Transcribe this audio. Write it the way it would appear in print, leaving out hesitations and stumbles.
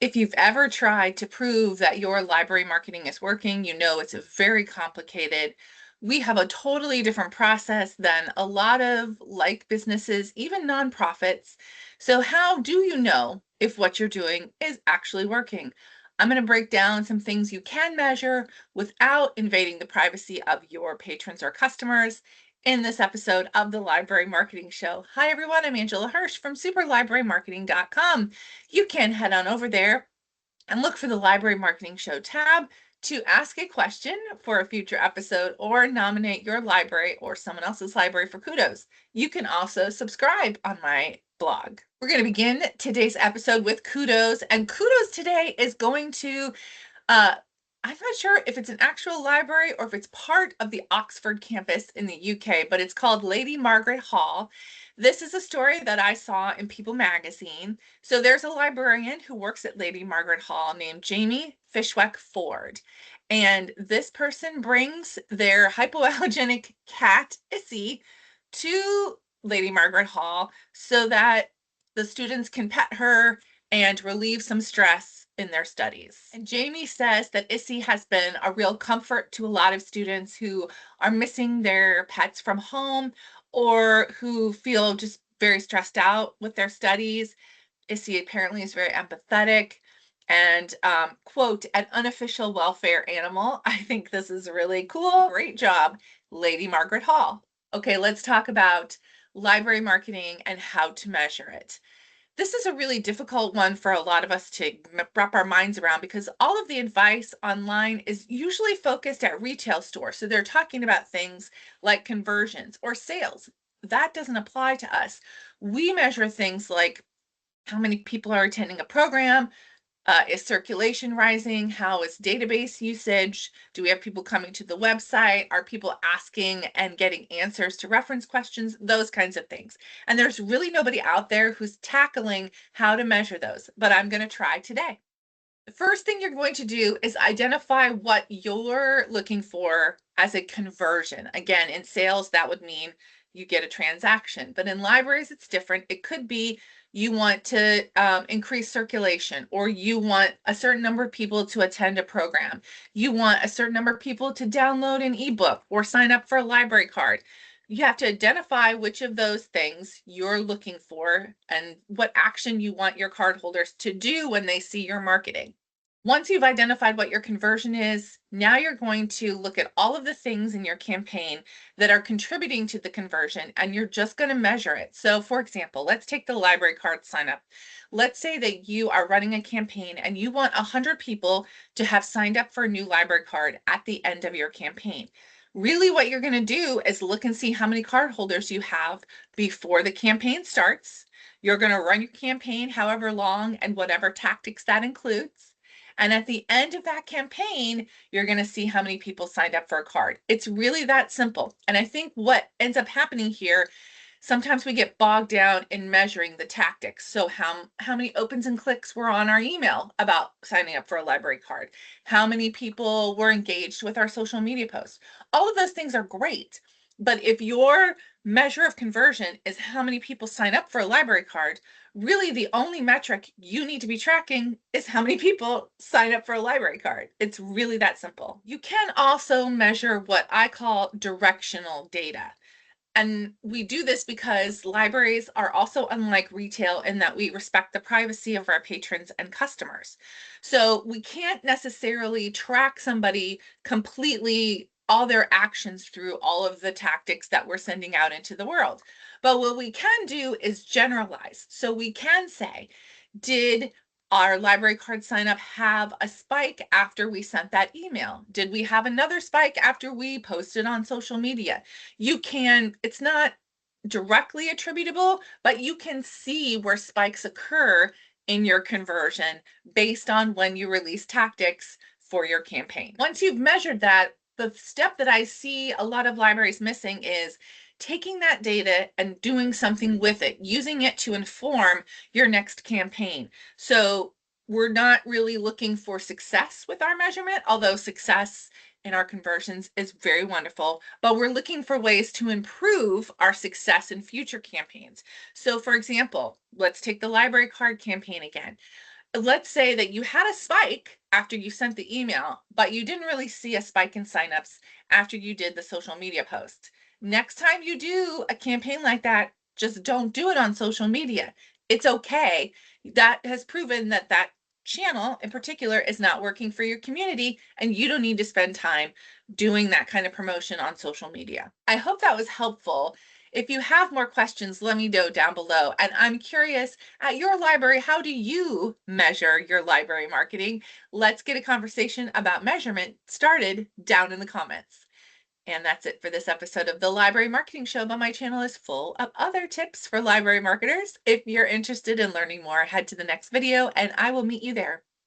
If you've ever tried to prove that your library marketing is working, you know it's very complicated. We have a totally different process than a lot of like businesses, even nonprofits. So how do you know if what you're doing is actually working? I'm going to break down some things you can measure without invading the privacy of your patrons or customers in this episode of the Library Marketing Show. Hi everyone, I'm Angela Hursh from superlibrarymarketing.com. You can head on over there and look for the Library Marketing Show tab to ask a question for a future episode or nominate your library or someone else's library for kudos. You can also subscribe on my blog. We're going to begin today's episode with kudos, and kudos today is going to I'm not sure if it's an actual library or if it's part of the Oxford campus in the UK, but it's called Lady Margaret Hall. This is a story that I saw in People magazine. So there's a librarian who works at Lady Margaret Hall named Jamie Fishweck Ford. And this person brings their hypoallergenic cat, Issy, to Lady Margaret Hall so that the students can pet her and relieve some stress in their studies. And Jamie says that Issy has been a real comfort to a lot of students who are missing their pets from home or who feel just very stressed out with their studies. Issy apparently is very empathetic and, quote, an unofficial welfare animal. I think this is really cool. Great job, Lady Margaret Hall. Okay, let's talk about library marketing and how to measure it. This is a really difficult one for a lot of us to wrap our minds around because all of the advice online is usually focused at retail stores. So they're talking about things like conversions or sales. That doesn't apply to us. We measure things like how many people are attending a program, is circulation rising? How is database usage? Do we have people coming to the website? Are people asking and getting answers to reference questions? Those kinds of things. And there's really nobody out there who's tackling how to measure those, but I'm going to try today. The first thing you're going to do is identify what you're looking for as a conversion. Again, in sales, that would mean you get a transaction, but in libraries, it's different. It could be you want to increase circulation, or you want a certain number of people to attend a program. You want a certain number of people to download an ebook or sign up for a library card. You have to identify which of those things you're looking for and what action you want your cardholders to do when they see your marketing. Once you've identified what your conversion is, now you're going to look at all of the things in your campaign that are contributing to the conversion, and you're just going to measure it. So for example, let's take the library card sign up. Let's say that you are running a campaign and you want 100 people to have signed up for a new library card at the end of your campaign. Really what you're going to do is look and see how many card holders you have before the campaign starts. You're going to run your campaign however long and whatever tactics that includes. And at the end of that campaign, you're going to see how many people signed up for a card. It's really that simple. And I think what ends up happening here, sometimes we get bogged down in measuring the tactics. So how many opens and clicks were on our email about signing up for a library card? How many people were engaged with our social media posts? All of those things are great. But if your measure of conversion is how many people sign up for a library card, really the only metric you need to be tracking is how many people sign up for a library card. It's really that simple. You can also measure what I call directional data. And we do this because libraries are also unlike retail in that we respect the privacy of our patrons and customers. So we can't necessarily track somebody completely, all their actions through all of the tactics that we're sending out into the world. But what we can do is generalize. So we can say, did our library card sign up have a spike after we sent that email? Did we have another spike after we posted on social media? It's not directly attributable, but you can see where spikes occur in your conversion based on when you release tactics for your campaign. Once you've measured that, the step that I see a lot of libraries missing is taking that data and doing something with it, using it to inform your next campaign. So we're not really looking for success with our measurement, although success in our conversions is very wonderful, but we're looking for ways to improve our success in future campaigns. So for example, let's take the library card campaign again. let's say that you had a spike after you sent the email, but you didn't really see a spike in signups after you did the social media post. Next time you do a campaign like that, just don't do it on social media. It's okay. That has proven that that channel in particular is not working for your community, and you don't need to spend time doing that kind of promotion on social media. I hope that was helpful. If you have more questions, let me know down below. And I'm curious, at your library, how do you measure your library marketing? Let's get a conversation about measurement started down in the comments. And that's it for this episode of the Library Marketing Show, but my channel is full of other tips for library marketers. If you're interested in learning more, head to the next video and I will meet you there.